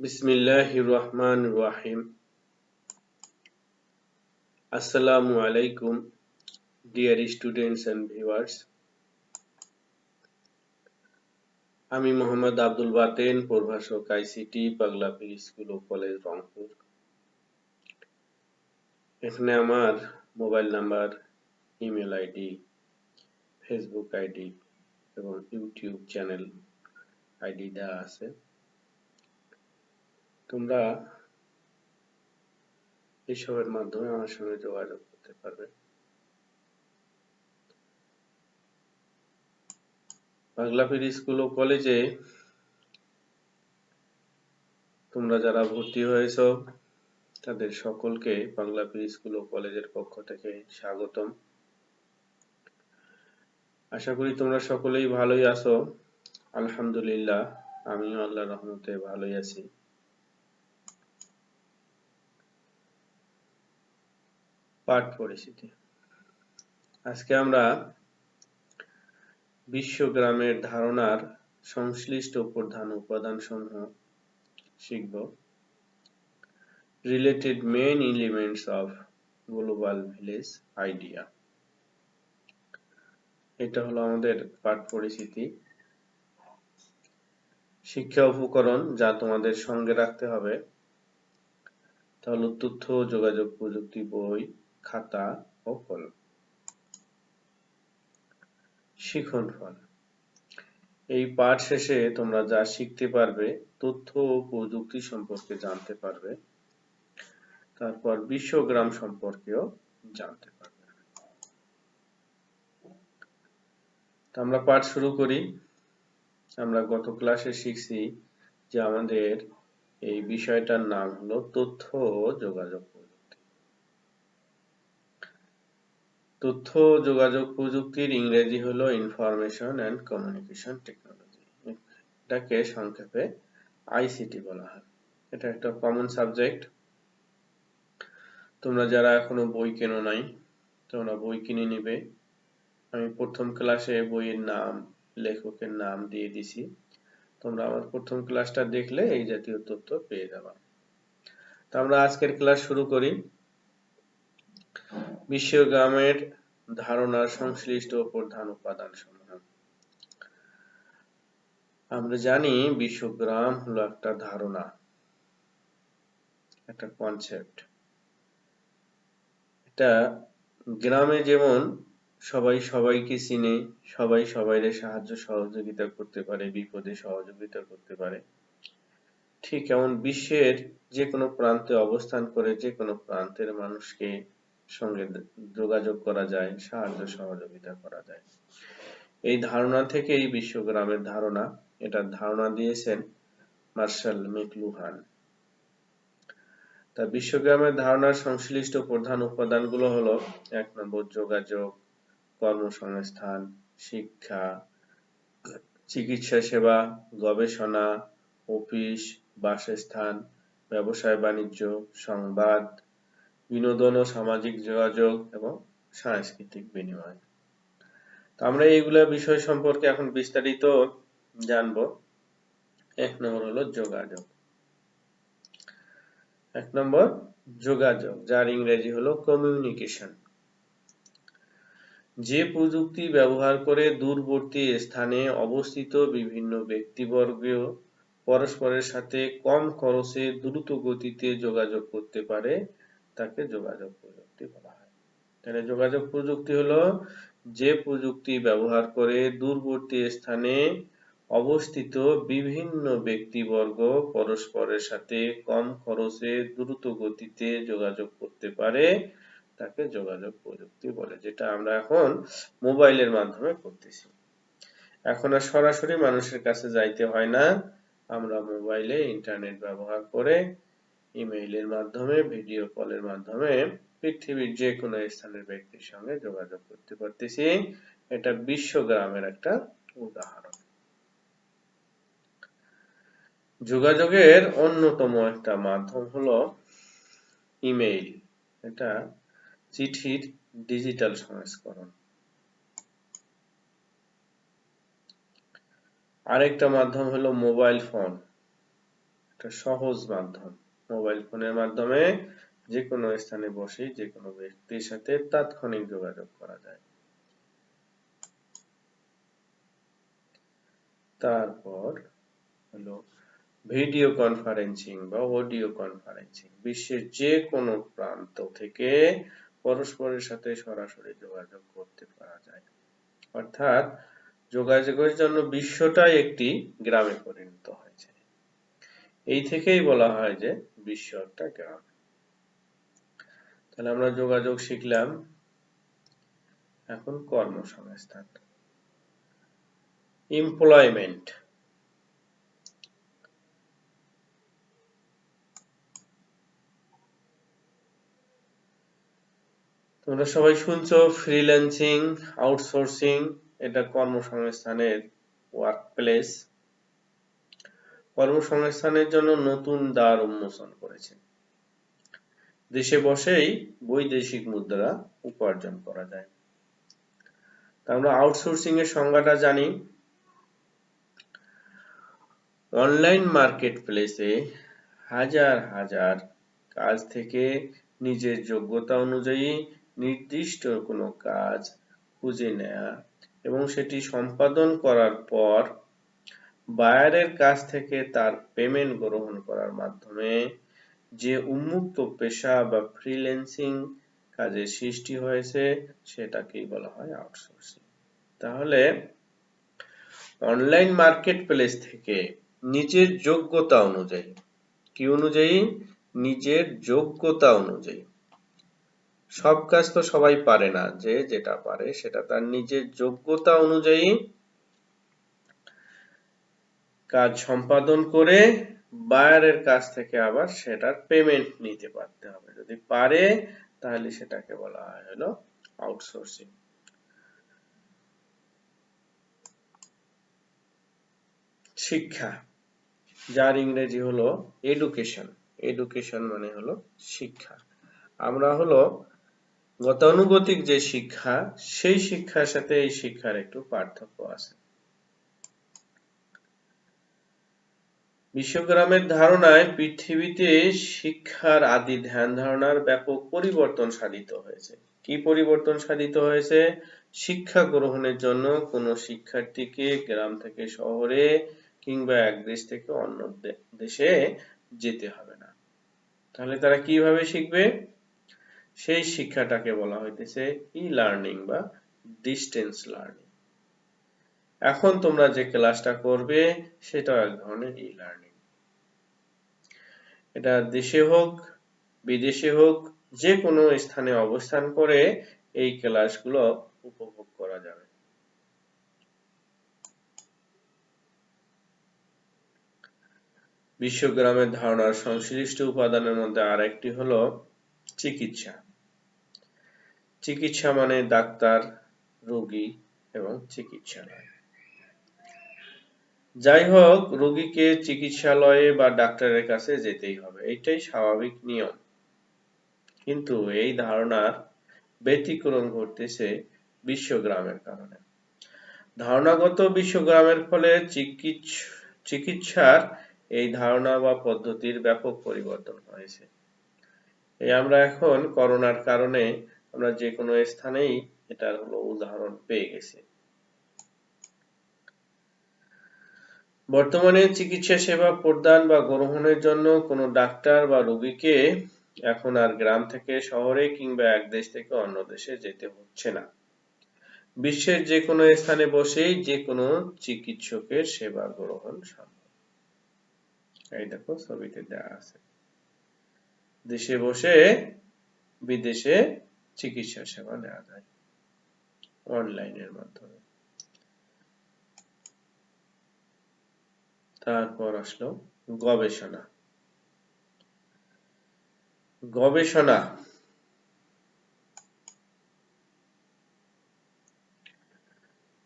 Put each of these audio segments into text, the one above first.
বিসমিল্লাহির রহমানির রহিম। আসসালামু আলাইকুম ডিয়ার স্টুডেন্টস এন্ড ভিউয়ার্স। আমি মোহাম্মদ আব্দুল বাতেন, প্রভাষক আইসিটি, পাগলা পীর স্কুল ও কলেজ, রংপুর। এখানে আমার mobile number, email ID, Facebook ID এবং ইউটিউব চ্যানেল আইডি দেওয়া আছে। তোমরা এসবের মাধ্যমে আমার সঙ্গে যোগাযোগ করতে পারবে। পাগলা পীর স্কুল ও কলেজে তোমরা যারা ভর্তি হয়েছো তাদের সকলকে পাগলা পীর স্কুল ও কলেজের পক্ষ থেকে স্বাগতম। আশা করি তোমরা সকলেই ভালোই আছো। আলহামদুলিল্লাহ, আমিও আল্লাহর রহমতে ভালোই আছি। পাঠ পরিচিতি। আজকে আমরা বিশ্বগ্রামের ধারণার সংশ্লিষ্ট প্রধান উপাদানসমূহ শিখব। Related main elements of global village idea. এটা হলো আমাদের পাঠ পরিচিতি। শিক্ষা উপকরণ যা তোমাদের সঙ্গে রাখতে হবে তা হলো তথ্য ও যোগাযোগ প্রযুক্তি বই, খাতা ও কলম। শিখন ফল। এই পাঠ শেষে তোমরা যা শিখতে পারবে, তথ্য ও প্রযুক্তি সম্পর্কে জানতে পারবে, তারপর বিশ্বগ্রাম সম্পর্কেও জানতে পারবে। আমরা পাঠ শুরু করি। আমরা গত ক্লাসে শিখছি যে আমাদের এই বিষয়টার নাম হলো তথ্য ও যোগাযোগ প্রযুক্তি। তথ্য ও যোগাযোগ প্রযুক্তির ইংরেজি হলো ইনফরমেশন এন্ড কমিউনিকেশন টেকনোলজি। এটাকে সংক্ষেপে আইসিটি বলা হয়। এটা একটা কমন সাবজেক্ট। তোমরা যারা এখনো বই কেনো নাই, তোমরা বই কিনে নিবে। আমি প্রথম ক্লাসে বইয়ের নাম, লেখকের নাম দিয়ে দিছি। তোমরা আমার প্রথম ক্লাসটা দেখলে এই জাতীয় তথ্য পেয়ে যাবা। তো আমরা আজকের ক্লাস শুরু করি। বিশ্বগ্রামের ধারণার সংশ্লিষ্ট প্রধান উপাদানসমূহ। আমরা জানি বিশ্বগ্রাম হলো একটা ধারণা, একটা কনসেপ্ট। এটা গ্রামে যেমন সবাই সবাইকে চিনে, সবাই সবাইরে সাহায্য সহযোগিতা করতে পারে, বিপদে সহযোগিতা করতে পারে, ঠিক এমন বিশ্বের যে কোনো প্রান্তে অবস্থান করে যে কোনো প্রান্তের মানুষকে সঙ্গে যোগাযোগ করা যায়, সাহায্য সহযোগিতা করা যায়। এই ধারণা থেকেই বিশ্বগ্রামের ধারণা। এটার ধারণা দিয়েছেন মার্শাল মেকলুহান। তা বিশ্বগ্রামের ধারণার সংশ্লিষ্ট প্রধান উপাদানগুলো হলো: 1 নম্বর যোগাযোগ, কর্মসংস্থান, শিক্ষা, চিকিৎসা সেবা, গবেষণা, অফিস, বাসস্থান, ব্যবসায় বাণিজ্য, সংবাদ, বিনোদন ও সামাজিক যোগাযোগ এবং সাংস্কৃতিক বিনিময়। তো আমরা এইগুলা বিষয় সম্পর্কে এখন বিস্তারিত জানবো। 1 নম্বর হলো যোগাযোগ। 1 নম্বর যোগাযোগ, যার ইংরেজি হলো কমিউনিকেশন। যে প্রযুক্তি ব্যবহার করে দূরবর্তী স্থানে অবস্থিত বিভিন্ন ব্যক্তিবর্গ পরস্পরের সাথে কম খরচে দ্রুত গতিতে যোগাযোগ করতে পারে তাকে যোগাযোগ প্রযুক্তি বলা হয়। তাহলে যোগাযোগ প্রযুক্তি হলো যে প্রযুক্তি ব্যবহার করে দূরবর্তী স্থানে অবস্থিত বিভিন্ন ব্যক্তিবর্গ পরস্পরের সাথে কম খরচে দ্রুত গতিতে যোগাযোগ করতে পারে তাকে যোগাযোগ প্রযুক্তি বলে, যেটা আমরা এখন মোবাইলের মাধ্যমে করতেছি। এখন আর সরাসরি মানুষের কাছে যাইতে হয় না। আমরা মোবাইলে ইন্টারনেট ব্যবহার করে ইমেইলের মাধ্যমে, ভিডিও কলের মাধ্যমে পৃথিবীর যে কোনো স্থানের ব্যক্তির সঙ্গে যোগাযোগ করতে পারতেছি। এটা বিশ্বগ্রামের একটা উদাহরণ। যোগাযোগের অন্যতম একটা মাধ্যম হলো ইমেইল। এটা চিঠির ডিজিটাল সংস্করণ। আরেকটা মাধ্যম হলো মোবাইল ফোন। একটা সহজ মাধ্যম। মোবাইল ফোনের মাধ্যমে যে কোনো স্থানে বসে যে কোনো ব্যক্তির সাথে তাৎক্ষণিক যোগাযোগ করা যায়। তারপর হলো ভিডিও কনফারেন্সিং বা অডিও কনফারেন্সিং। বিশ্বের যে কোনো প্রান্ত থেকে পরস্পরের সাথে সরাসরি যোগাযোগ করতে পারা যায়। অর্থাৎ যোগাযোগের জন্য বিশ্বটাই একটি গ্রামে পরিণত হয়েছে। এই থেকেই বলা হয় যে বিশ্ব একটা গ্রাম। তাহলে আমরা যোগাযোগ শিখলাম। এখন কর্মসংস্থান, এমপ্লয়মেন্ট। তোমরা সবাই শুনছো ফ্রিল্যান্সিং, আউটসোর্সিং, এটা কর্মসংস্থানের ওয়ার্ক প্লেস। কর্মসংস্থানের জন্য নতুন দ্বার উন্মোচন করেছে। দেশে বসেই বৈদেশিক মুদ্রা উপার্জন করা যায়। আমরা আউটসোর্সিং এর সংজ্ঞাটা জানি। অনলাইন মার্কেট প্লেসে হাজার হাজার কাজ থেকে নিজের যোগ্যতা অনুযায়ী নির্দিষ্ট কোনো কাজ খুঁজে নেয়া এবং সেটি সম্পাদন করার পর বায়ারের কাছ থেকে তার পেমেন্ট গ্রহণ করার মাধ্যমে যে উন্মুক্ত পেশা বা ফ্রিল্যান্সিং কাজের সৃষ্টি হয়েছে সেটাকেই বলা হয় আউটসোর্সিং। তাহলে অনলাইন মার্কেট প্লেস থেকে নিজের যোগ্যতা অনুযায়ী, কি অনুযায়ী? নিজের যোগ্যতা অনুযায়ী। সব কাজ তো সবাই পারে না, যে যেটা পারে সেটা তার নিজের যোগ্যতা অনুযায়ী কাজ সম্পাদন করে বায়ারের কাছ থেকে আবার সেটার পেমেন্ট নিতে পারতে হবে। যদি পারে তাহলে সেটাকে বলা হয় হলো আউটসোর্সিং। শিক্ষা, যার ইংরেজি হলো এডুকেশন। এডুকেশন মানে হলো শিক্ষা। আমরা হলো গতানুগতিক যে শিক্ষা, সেই শিক্ষার সাথে এই শিক্ষার একটু পার্থক্য আছে। বিশ্বগ্রামের ধারণায় পৃথিবীতে শিক্ষার আদি ধ্যান ধারণার ব্যাপক পরিবর্তন সাধিত হয়েছে। কি পরিবর্তন সাধিত হয়েছে? শিক্ষা গ্রহণের জন্য কোনো শিক্ষার্থীকে গ্রাম থেকে শহরে কিংবা এক দেশ থেকে অন্য দেশে যেতে হবে না। তাহলে তারা কিভাবে শিখবে? সেই শিক্ষাটাকে বলা হইতেছে ই-লার্নিং বা ডিস্টেন্স লার্নিং। এখন তোমরা যে ক্লাসটা করবে সেটাও এক ধরনের ই-লার্নিং। এটা দেশে হোক বিদেশে হোক যে কোনো স্থানে অবস্থান করে এই ক্লাসগুলো উপভোগ করা যাবে। বিশ্বগ্রামের ধারণার সংশ্লিষ্ট উপাদানের মধ্যে আরেকটি হলো চিকিৎসা। চিকিৎসা মানে ডাক্তার, রোগী এবং চিকিৎসালয়। যাই হোক, রোগীকে চিকিৎসালয়ে বা ডাক্তারের কাছে যেতেই হবে, এটাই স্বাভাবিক নিয়ম। কিন্তু এই ধারণার ব্যতিক্রম ঘটতেছে বিশ্বগ্রামের কারণে। ধারণাগত বিশ্বগ্রামের ফলে চিকিৎসার এই ধারণা বা পদ্ধতির ব্যাপক পরিবর্তন হয়েছে। এই আমরা এখন করোনার কারণে আমরা যে কোনো স্থানেই এটার হলো উদাহরণ পেয়ে গেছি। বর্তমানে চিকিৎসা সেবা প্রদান বা গ্রহণের জন্য কোনো ডাক্তার বা রোগীকে এখন আর গ্রাম থেকে শহরে কিংবা এক দেশ থেকে অন্য দেশে যেতে হচ্ছে না। বিশ্বের যে কোনো স্থানে বসেই যে কোনো চিকিৎসকের সেবা গ্রহণ সম্ভব। এই দেখো ছবিতে দেওয়া আছে। দেশে বসে বিদেশে চিকিৎসা সেবা নেওয়া যায় অনলাইনের মাধ্যমে। তারপর আসলো গবেষণা। গবেষণা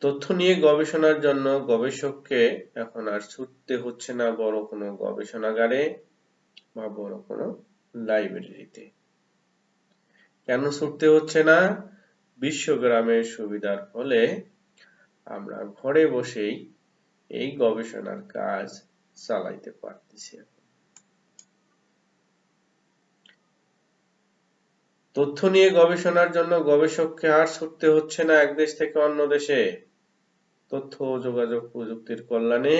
তথ্য নিয়ে গবেষণার জন্য গবেষককে এখন আর ছুটতে হচ্ছে না বড় কোনো গবেষণাগারে বা বড় কোনো লাইব্রেরিতে। কেন ছুটতে হচ্ছে না? বিশ্বগ্রামের সুবিধার ফলে আমরা ঘরে বসেই এই গবেষণার কাজ চালাইতে পারতেছি। তথ্য নিয়ে গবেষণার জন্য গবেষককে আর ছুটতে হচ্ছে না এক দেশ থেকে অন্য দেশে। তথ্য ও যোগাযোগ প্রযুক্তির কল্যাণে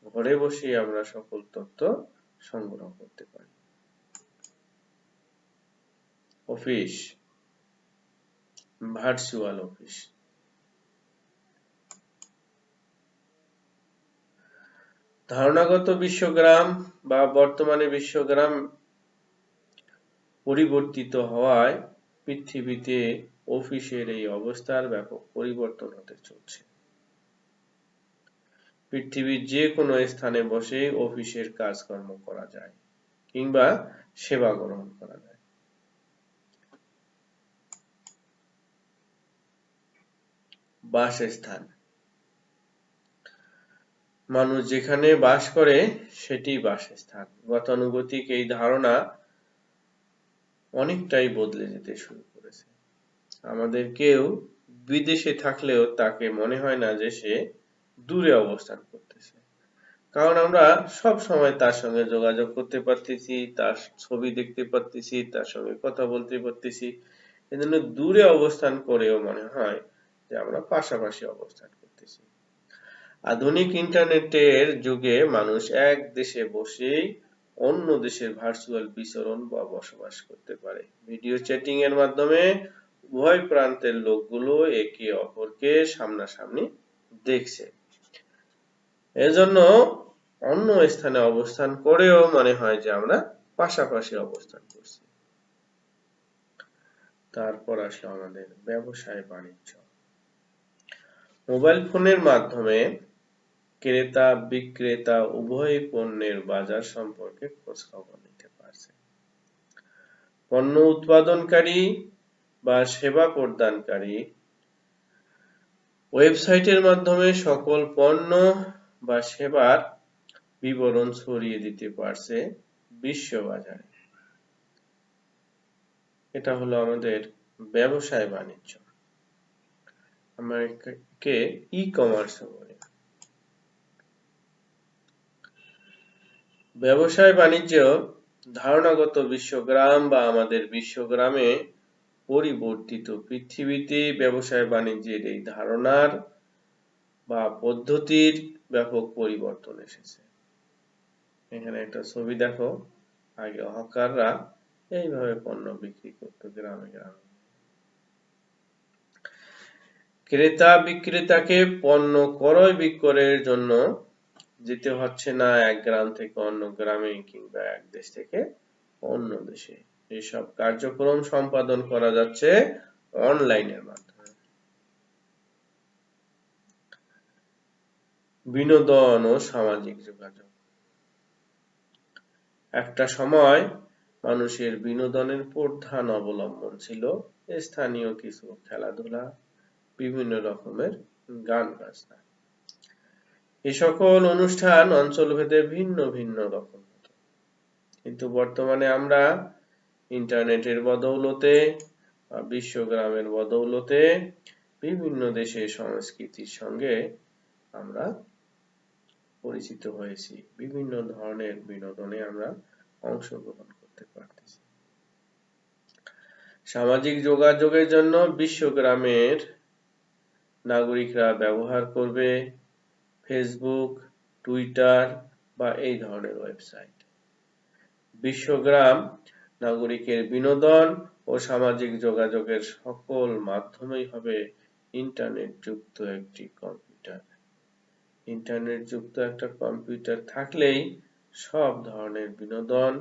ঘরে বসেই আমরা সকল তথ্য সংগ্রহ করতে পারি। Office, virtual office. ধারণাগত বিশ্বগ্রাম বা বর্তমানে বিশ্বগ্রাম পরিবর্তিত হওয়ায় পৃথিবীতে অফিসের এই অবস্থার ব্যাপক পরিবর্তন হতে চলছে। পৃথিবীর যে কোনো স্থানে বসে অফিসের কাজকর্ম করা যায় কিংবা সেবা গ্রহণ করা যায়। বাসস্থান, মানুষ যেখানে বাস করে সেটি বাসস্থান। গতানুগতিক এই ধারণা অনেকটাই বদলে যেতে শুরু করেছে। আমাদের কেউ বিদেশে থাকলেও তাকে মনে হয় না যে সে দূরে অবস্থান করতেছে, কারণ আমরা সব সময় তার সঙ্গে যোগাযোগ করতে পারতেছি, তার ছবি দেখতে পারতেছি, তার সঙ্গে কথা বলতে পারতেছি। এজন্য দূরে অবস্থান করেও মনে হয় যে আমরা পাশাপাশি অবস্থান করতেছি। আধুনিক ইন্টারনেটের যুগে মানুষ এক দেশে বসেই অন্য দেশের ভার্চুয়াল বিচরণ বা বসবাস করতে পারে। ভিডিও চ্যাটিং এর মাধ্যমে উভয় প্রান্তের লোকগুলো একে অপরকে সামনাসামনি দেখছে। এজন্য অন্য স্থানে অবস্থান করেও মনে হয় যে আমরা পাশাপাশি অবস্থান করছি। তারপর আসলো আমাদের ব্যবসায় বাণিজ্য। মোবাইল ফোনের মাধ্যমে ক্রেতা বিক্রেতা উভয় পণ্যের বাজার সম্পর্কে খোঁজ খবর নিতে পারছে। পণ্য উৎপাদনকারী বা সেবা প্রদানকারী ওয়েবসাইটের মাধ্যমে সকল পণ্য বা সেবার বিবরণ ছড়িয়ে দিতে পারছে বিশ্ববাজারে। এটা হলো আমাদের ব্যবসায় বাণিজ্য। আমরা একে ই-কমার্স বলি। ব্যবসায় বাণিজ্য ধারণাগত বিশ্বগ্রাম বা আমাদের বিশ্বগ্রামে পরিবর্তিত পৃথিবীতে ব্যবসায় বাণিজ্যের এই ধারণার বা পদ্ধতির ব্যাপক পরিবর্তন এসেছে। এখানে একটা ছবি দেখো, আগে হকাররা এইভাবে পণ্য বিক্রি করতো গ্রামে গ্রামে। ক্রেতা বিক্রেতাকে পণ্য ক্রয় বিক্রয়ের জন্য যেতে হচ্ছে না এক গ্রাম থেকে অন্য গ্রামে কিংবা এক দেশ থেকে অন্য দেশে। এসব কার্যক্রম সম্পাদন করা যাচ্ছে অনলাইনের মাধ্যমে। বিনোদন ও সামাজিক যোগাযোগ। একটা সময় মানুষের বিনোদনের প্রধান অবলম্বন ছিল স্থানীয় কিছু খেলাধুলা, বিভিন্ন রকমের গান বাজনা। এ সকল অনুষ্ঠান অঞ্চলভেদে ভিন্ন ভিন্ন রকম হতো, কিন্তু বর্তমানে আমরা ইন্টারনেটের বদৌলতে বা বিশ্বগ্রামের বদৌলতে বিভিন্ন দেশের সংস্কৃতির সঙ্গে আমরা পরিচিত হয়েছি। বিভিন্ন ধরনের বিনোদনে আমরা অংশগ্রহণ করতে পারতেছি। সামাজিক যোগাযোগের জন্য বিশ্বগ্রামের নাগরিকরা ব্যবহার করবে ফেসবুক, টুইটার বা এই ধরনের ওয়েবসাইট। বিশ্বগ্রাম নাগরিকের বিনোদন ও সামাজিক যোগাযোগের সকল মাধ্যমেই হবে ইন্টারনেট যুক্ত একটি কম্পিউটার। ইন্টারনেট যুক্ত একটা কম্পিউটার থাকলেই সব ধরনের বিনোদন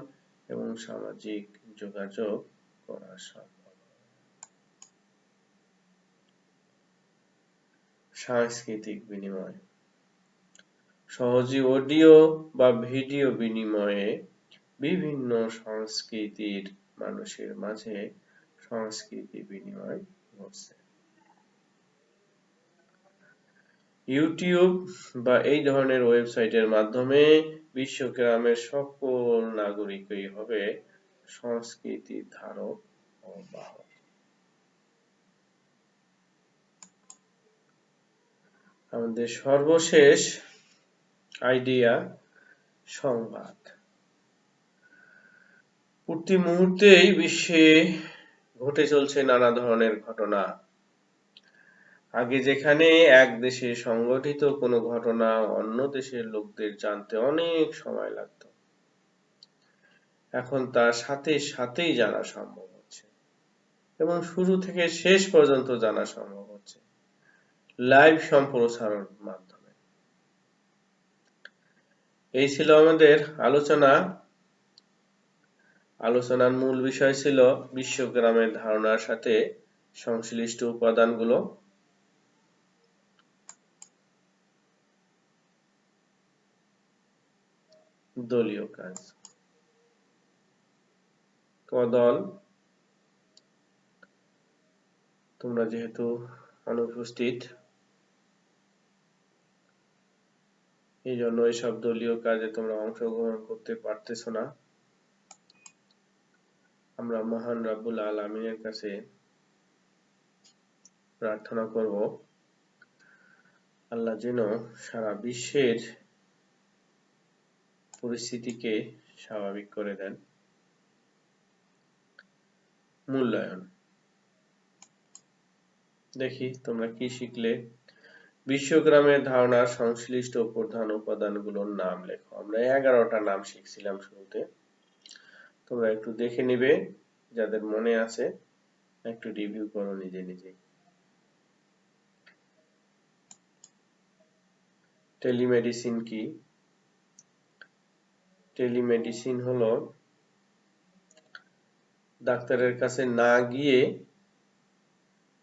এবং সামাজিক যোগাযোগ করা সম্ভব। সাংস্কৃতিক বিনিময়। সহজে অডিও বা ভিডিও বিনিময়ে বিভিন্ন সংস্কৃতির মানুষের মাঝে সংস্কৃতি বিনিময় ঘটছে। ইউটিউব বা এই ধরনের ওয়েবসাইটের মাধ্যমে বিশ্বগ্রামের সকল নাগরিকই হবে সংস্কৃতির ধারক ও বাহক। আমাদের সর্বশেষ আইডিয়া, সংবাদ। প্রতি মুহূর্তেই বিশ্বে ঘটে চলছে নানা ধরনের ঘটনা। আগে যেখানে এক দেশে সংঘটিত কোনো ঘটনা অন্য দেশের লোকদের জানতে অনেক সময় লাগতো, এখন তার সাথে সাথেই জানা সম্ভব হচ্ছে এবং শুরু থেকে শেষ পর্যন্ত জানা সম্ভব হচ্ছে লাইভ সম্প্রসারণ মাধ্যমে। এই ছিল আমাদের আলোচনার মূল বিষয় ছিল বিশ্বগ্রামের ধারণার সাথে সংশ্লিষ্ট উপাদানগুলো। দলীয় কাজ। দল, তোমরা যেহেতু অনুপস্থিত, এই জন্য এসব দলীয় কাজে তোমরা অংশগ্রহণ করতে পারতেছো না। আমরা মহান রাব্বুল আলামিনের কাছে প্রার্থনা করব আল্লাহ যেন সারা বিশ্বের পরিস্থিতিকে স্বাভাবিক করে দেন। মূল্যায়ন। দেখি তোমরা কি শিখলে। বিশ্বগ্রামের ধারণার সংশ্লিষ্ট প্রধান উপাদানগুলোর নাম লেখো। আমরা 11টা নাম শিখছিলাম শুরুতে, তোমরা একটু দেখে নিবে, যাদের মনে আছে একটু রিভিউ করো নিজে নিজে। টেলিমেডিসিন কি? টেলিমেডিসিন হলো ডাক্তারের কাছে না গিয়ে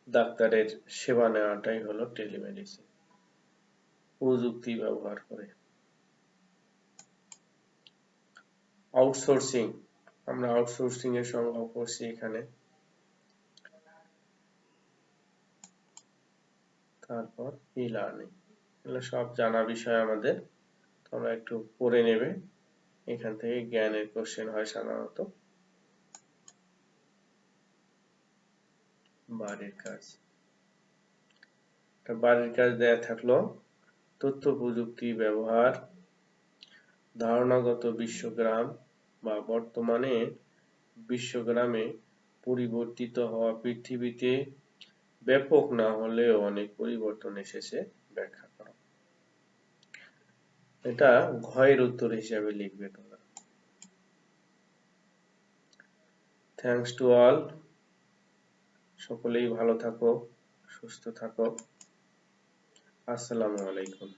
ডাক্তারের সেবা নেওয়াটাই হলো টেলিমেডিসিন, প্রযুক্তি ব্যবহার করে। আউটসোর্সিং, আমরা আউটসোর্সিং এর সংজ্ঞা করছি এখানে। তারপর ই লার্নিং, এগুলো সব জানা বিষয় আমাদের, তোমরা একটু পড়ে নেবে, এখান থেকে জ্ঞানের কোশ্চেন হয় সাধারণত। বাড়ির কাজ, বাড়ির কাজ দেয়া থাকলো তথ্য প্রযুক্তি ব্যবহার, ধারণাগত বিশ্বগ্রাম বা বর্তমানে বিশ্বগ্রামে পরিবর্তিত হওয়া পৃথিবীতে ব্যাপক না হলেও অনেক পরিবর্তন এসেছে ব্যাখ্যা করো। এটা ঘয়ের উত্তর হিসাবে লিখবে তোমরা। থ্যাঙ্কস টু অল, সকলেই ভালো থাকো, সুস্থ থাকো। আসসালামু আলাইকুম।